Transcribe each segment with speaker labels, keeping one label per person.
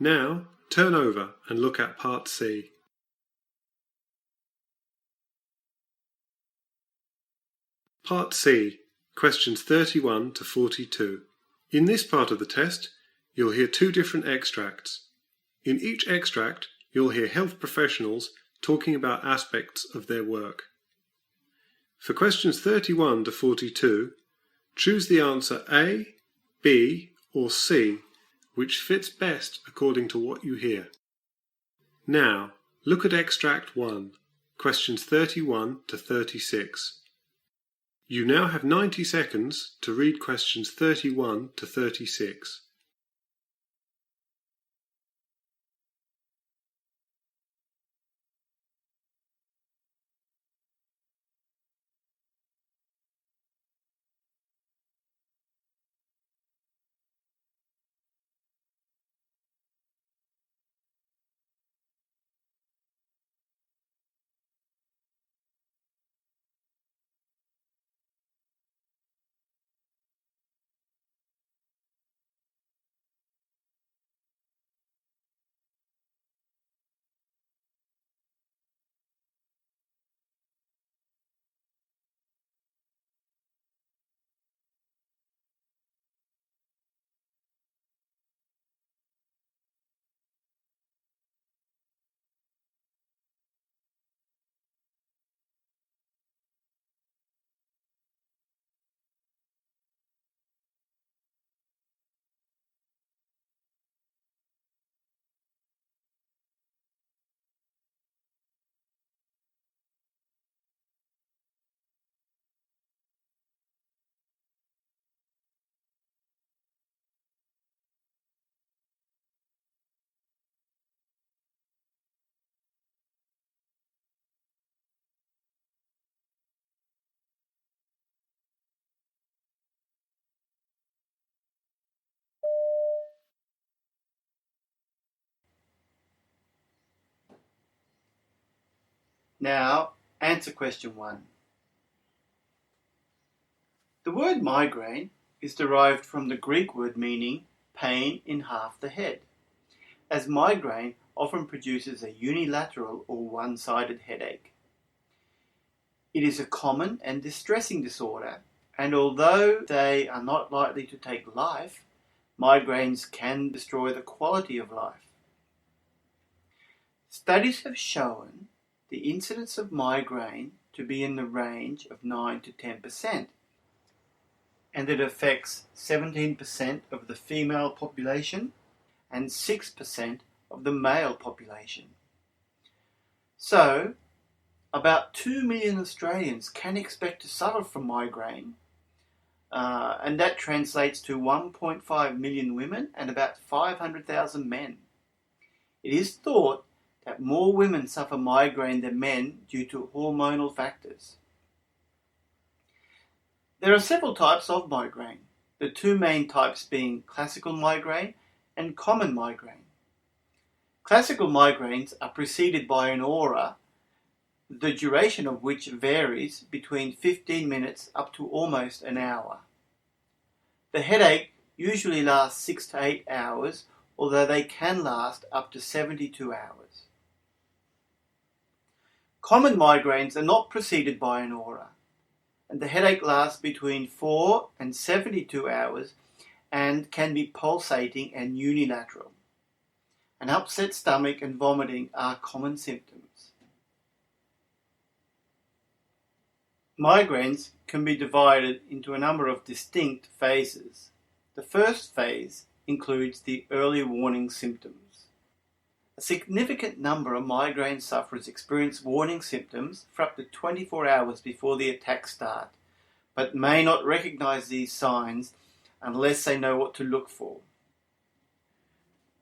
Speaker 1: Now, turn over and look at Part C. Part C, questions 31 to 42. In this part of the test, you'll hear two different extracts. In each extract, you'll hear health professionals talking about aspects of their work. For questions 31 to 42, choose the answer A, B, or C, which fits best according to what you hear. Now, look at extract 1, questions 31 to 36. You now have 90 seconds to read questions 31 to 36.
Speaker 2: Now, answer question 1. The word migraine is derived from the Greek word meaning pain in half the head, as migraine often produces a unilateral or one-sided headache. It is a common and distressing disorder, and although they are not likely to take life, migraines can destroy the quality of life. Studies have shown the incidence of migraine to be in the range of 9 to 10%, and it affects 17% of the female population and 6% of the male population. So, about 2 million Australians can expect to suffer from migraine, and that translates to 1.5 million women and about 500,000 men. It is thought that more women suffer migraine than men due to hormonal factors. There are several types of migraine, the two main types being classical migraine and common migraine. Classical migraines are preceded by an aura, the duration of which varies between 15 minutes up to almost an hour. The headache usually lasts 6 to 8 hours, although they can last up to 72 hours. Common migraines are not preceded by an aura, and the headache lasts between 4 and 72 hours and can be pulsating and unilateral. An upset stomach and vomiting are common symptoms. Migraines can be divided into a number of distinct phases. The first phase includes the early warning symptoms. A significant number of migraine sufferers experience warning symptoms for up to 24 hours before the attacks start, but may not recognize these signs unless they know what to look for.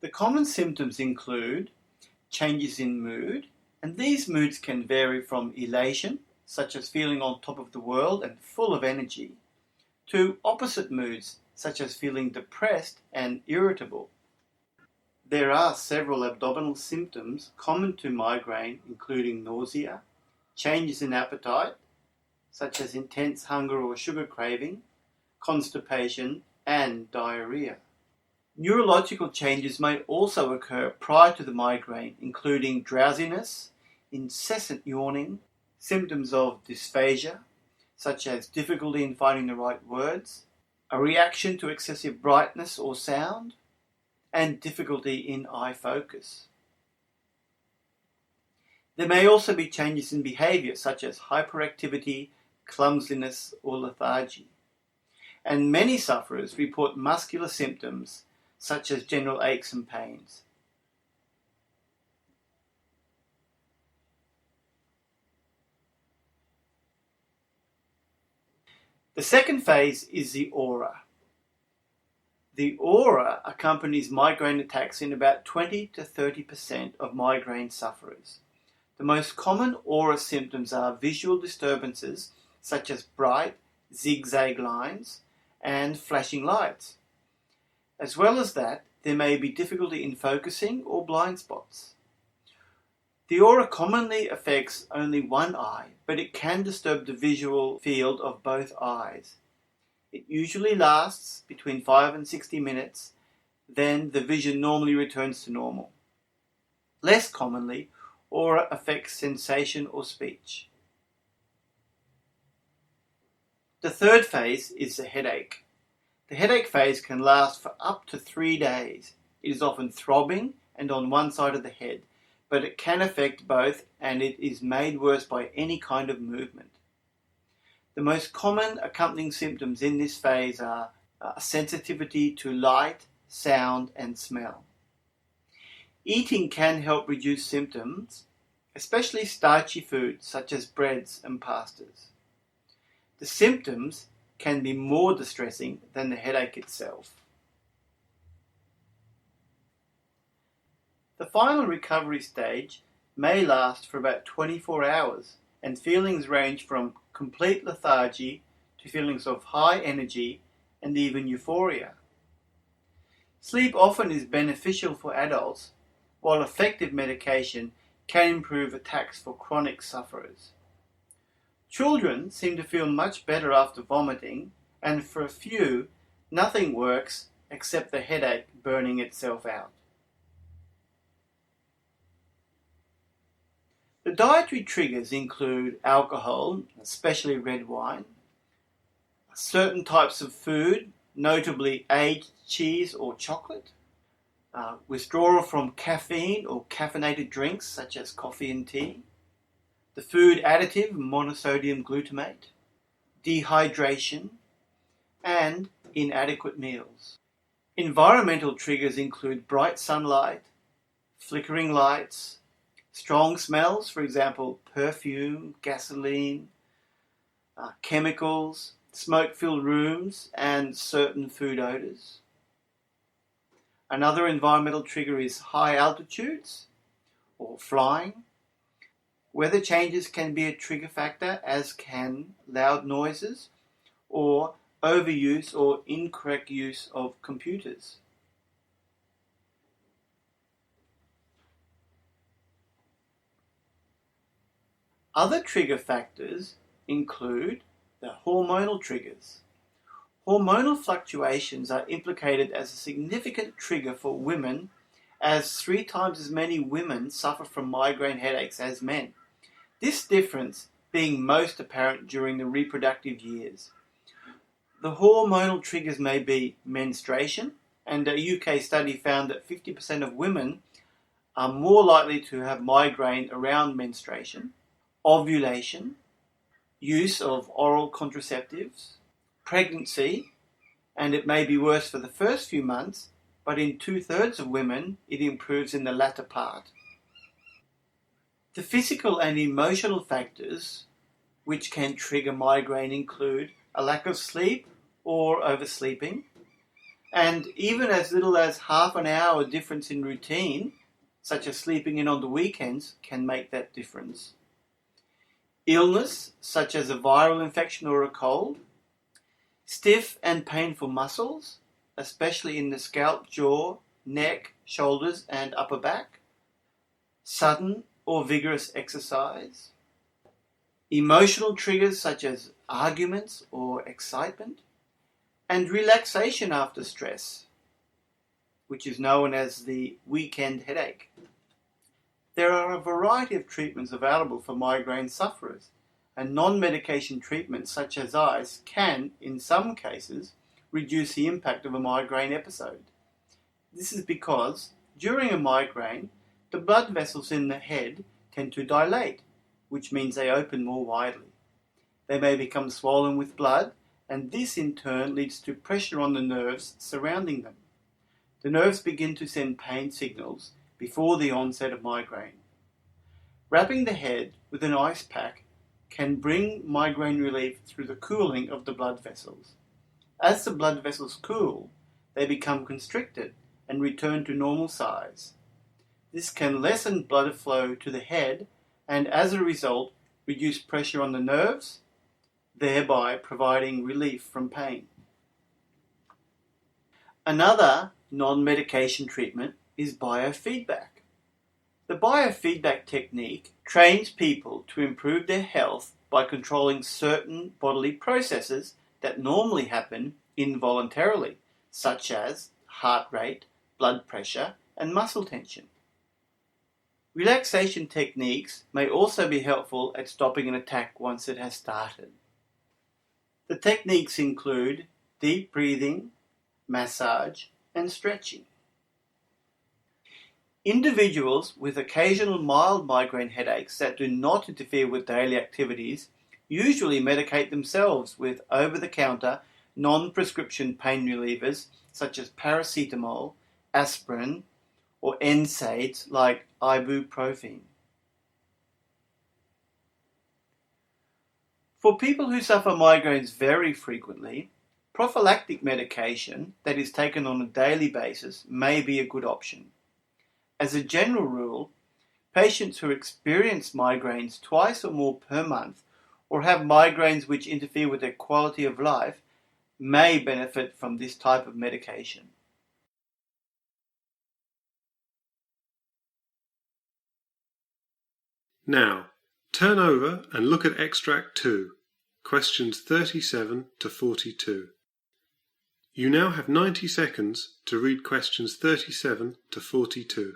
Speaker 2: The common symptoms include changes in mood, and these moods can vary from elation, such as feeling on top of the world and full of energy, to opposite moods, such as feeling depressed and irritable. There are several abdominal symptoms common to migraine, including nausea, changes in appetite, such as intense hunger or sugar craving, constipation, and diarrhea. Neurological changes may also occur prior to the migraine, including drowsiness, incessant yawning, symptoms of dysphagia, such as difficulty in finding the right words, a reaction to excessive brightness or sound, and difficulty in eye focus. There may also be changes in behavior, such as hyperactivity, clumsiness, or lethargy. And many sufferers report muscular symptoms, such as general aches and pains. The second phase is the aura. The aura accompanies migraine attacks in about 20 to 30% of migraine sufferers. The most common aura symptoms are visual disturbances such as bright, zigzag lines and flashing lights. As well as that, there may be difficulty in focusing or blind spots. The aura commonly affects only one eye, but it can disturb the visual field of both eyes. It usually lasts between 5 and 60 minutes, then the vision normally returns to normal. Less commonly, aura affects sensation or speech. The third phase is the headache. The headache phase can last for up to 3 days. It is often throbbing and on one side of the head, but it can affect both, and it is made worse by any kind of movement. The most common accompanying symptoms in this phase are sensitivity to light, sound, and smell. Eating can help reduce symptoms, especially starchy foods such as breads and pastas. The symptoms can be more distressing than the headache itself. The final recovery stage may last for about 24 hours, and feelings range from complete lethargy to feelings of high energy and even euphoria. Sleep often is beneficial for adults, while effective medication can improve attacks for chronic sufferers. Children seem to feel much better after vomiting, and for a few, nothing works except the headache burning itself out. The dietary triggers include alcohol, especially red wine, certain types of food, notably aged cheese or chocolate, withdrawal from caffeine or caffeinated drinks such as coffee and tea, the food additive monosodium glutamate, dehydration, and inadequate meals. Environmental triggers include bright sunlight, flickering lights, strong smells, for example, perfume, gasoline, chemicals, smoke-filled rooms, and certain food odors. Another environmental trigger is high altitudes or flying. Weather changes can be a trigger factor, as can loud noises or overuse or incorrect use of computers. Other trigger factors include the hormonal triggers. Hormonal fluctuations are implicated as a significant trigger for women, as 3 times as many women suffer from migraine headaches as men. This difference being most apparent during the reproductive years. The hormonal triggers may be menstruation, and a UK study found that 50% of women are more likely to have migraine around menstruation, ovulation, use of oral contraceptives, pregnancy, and it may be worse for the first few months, but in 2/3 of women it improves in the latter part. The physical and emotional factors which can trigger migraine include a lack of sleep or oversleeping, and even as little as half an hour difference in routine, such as sleeping in on the weekends, can make that difference. Illness, such as a viral infection or a cold, stiff and painful muscles, especially in the scalp, jaw, neck, shoulders, and upper back, sudden or vigorous exercise, emotional triggers such as arguments or excitement, and relaxation after stress. which is known as the weekend headache. There are a variety of treatments available for migraine sufferers, and non-medication treatments such as ice can, in some cases, reduce the impact of a migraine episode. This is because, during a migraine, the blood vessels in the head tend to dilate, which means they open more widely. They may become swollen with blood, and this in turn leads to pressure on the nerves surrounding them. The nerves begin to send pain signals before the onset of migraine. Wrapping the head with an ice pack can bring migraine relief through the cooling of the blood vessels. As the blood vessels cool, they become constricted and return to normal size. This can lessen blood flow to the head and, as a result, reduce pressure on the nerves, thereby providing relief from pain. Another non-medication treatment is biofeedback. The biofeedback technique trains people to improve their health by controlling certain bodily processes that normally happen involuntarily, such as heart rate, blood pressure, and muscle tension. Relaxation techniques may also be helpful at stopping an attack once it has started. The techniques include deep breathing, massage, and stretching. Individuals with occasional mild migraine headaches that do not interfere with daily activities usually medicate themselves with over-the-counter, non-prescription pain relievers such as paracetamol, aspirin, or NSAIDs like ibuprofen. For people who suffer migraines very frequently, prophylactic medication that is taken on a daily basis may be a good option. As a general rule, patients who experience migraines twice or more per month or have migraines which interfere with their quality of life may benefit from this type of medication.
Speaker 1: Now, turn over and look at Extract 2, questions 37 to 42. You now have 90 seconds to read questions 37 to 42.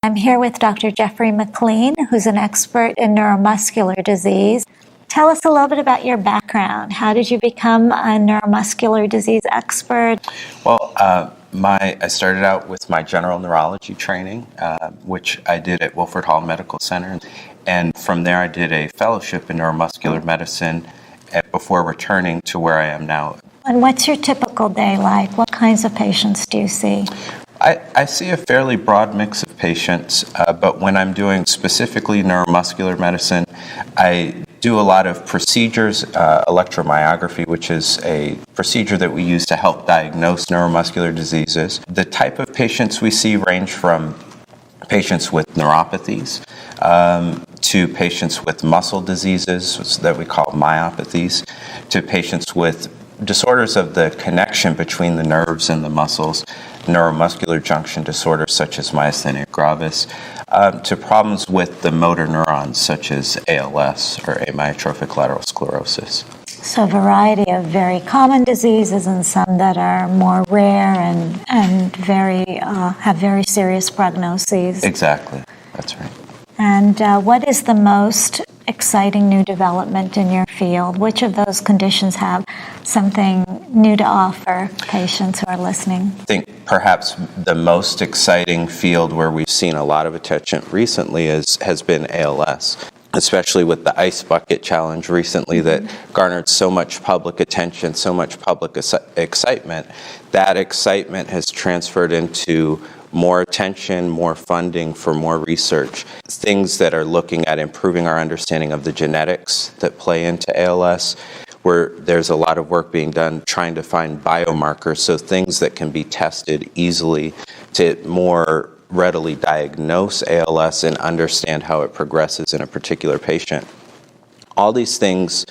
Speaker 3: I'm here with Dr. Jeffrey McLean, who's an expert in neuromuscular disease. Tell us a little bit about your background. How did you become a neuromuscular disease expert?
Speaker 4: Well, I started out with my general neurology training, which I did at Wilford Hall Medical Center. And from there, I did a fellowship in neuromuscular medicine before returning to where I am now.
Speaker 3: And what's your typical day like? What kinds of patients do you see?
Speaker 4: I see a fairly broad mix of patients, but when I'm doing specifically neuromuscular medicine, I do a lot of procedures, electromyography, which is a procedure that we use to help diagnose neuromuscular diseases. The type of patients we see range from patients with neuropathies, to patients with muscle diseases that we call myopathies, to patients with disorders of the connection between the nerves and the muscles, neuromuscular junction disorders such as myasthenia gravis, to problems with the motor neurons such as ALS or amyotrophic lateral sclerosis.
Speaker 3: So a variety of very common diseases and some that are more rare and very have very serious prognoses.
Speaker 4: Exactly, that's right.
Speaker 3: And what is the most exciting new development in your field? Which of those conditions have something new to offer patients who are listening?
Speaker 4: I think perhaps the most exciting field where we've seen a lot of attention recently has been ALS, especially with the ice bucket challenge recently that garnered so much public attention, so much public excitement. That excitement has transferred into more attention, more funding for more research, things that are looking at improving our understanding of the genetics that play into ALS, where there's a lot of work being done trying to find biomarkers, so things that can be tested easily to more readily diagnose ALS and understand how it progresses in a particular patient. All these things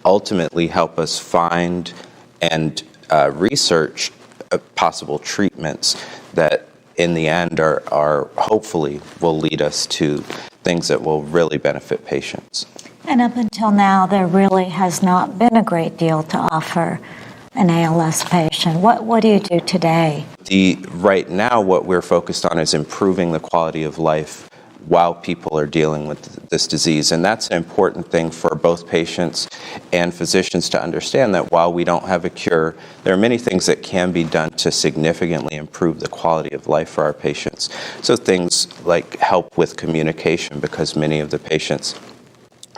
Speaker 4: ultimately help us find and research possible treatments that in the end are hopefully will lead us to things that will really benefit patients.
Speaker 3: And up until now, there really has not been a great deal to offer an ALS patient. What do you do today?
Speaker 4: Right now, what we're focused on is improving the quality of life while people are dealing with this disease. And that's an important thing for both patients and physicians to understand, that while we don't have a cure, there are many things that can be done to significantly improve the quality of life for our patients. So things like help with communication, because many of the patients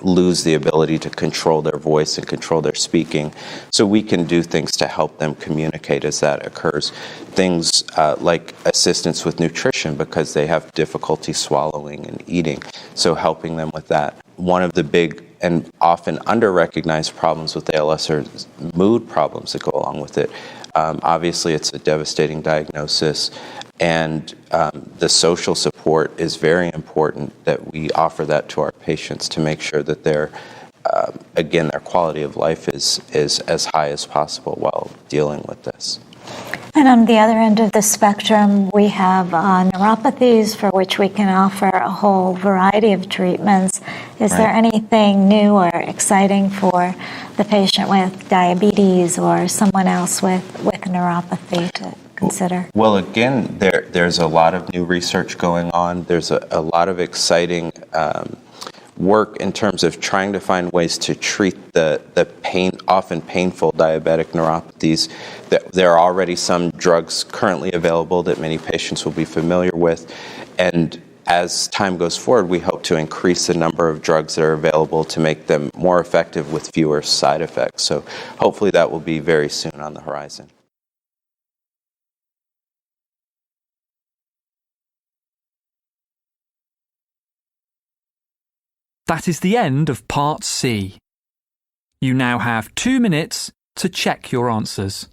Speaker 4: lose the ability to control their voice and control their speaking. So we can do things to help them communicate as that occurs. Things like assistance with nutrition, because they have difficulty swallowing and eating. So helping them with that. One of the big and often under-recognized problems with ALS are mood problems that go along with it. Obviously, it's a devastating diagnosis. And the social support is very important, that we offer that to our patients to make sure that their quality of life is as high as possible while dealing with this.
Speaker 3: And on the other end of the spectrum, we have neuropathies for which we can offer a whole variety of treatments. Is there anything new or exciting for the patient with diabetes or someone else with neuropathy to consider?
Speaker 4: Well, again, there's a lot of new research going on. There's a lot of exciting work in terms of trying to find ways to treat the often painful diabetic neuropathies. There are already some drugs currently available that many patients will be familiar with. And as time goes forward, we hope to increase the number of drugs that are available to make them more effective with fewer side effects. So hopefully that will be very soon on the horizon.
Speaker 5: That is the end of Part C. You now have 2 minutes to check your answers.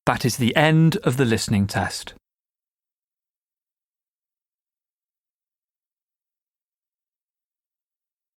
Speaker 5: That is the end of the listening test.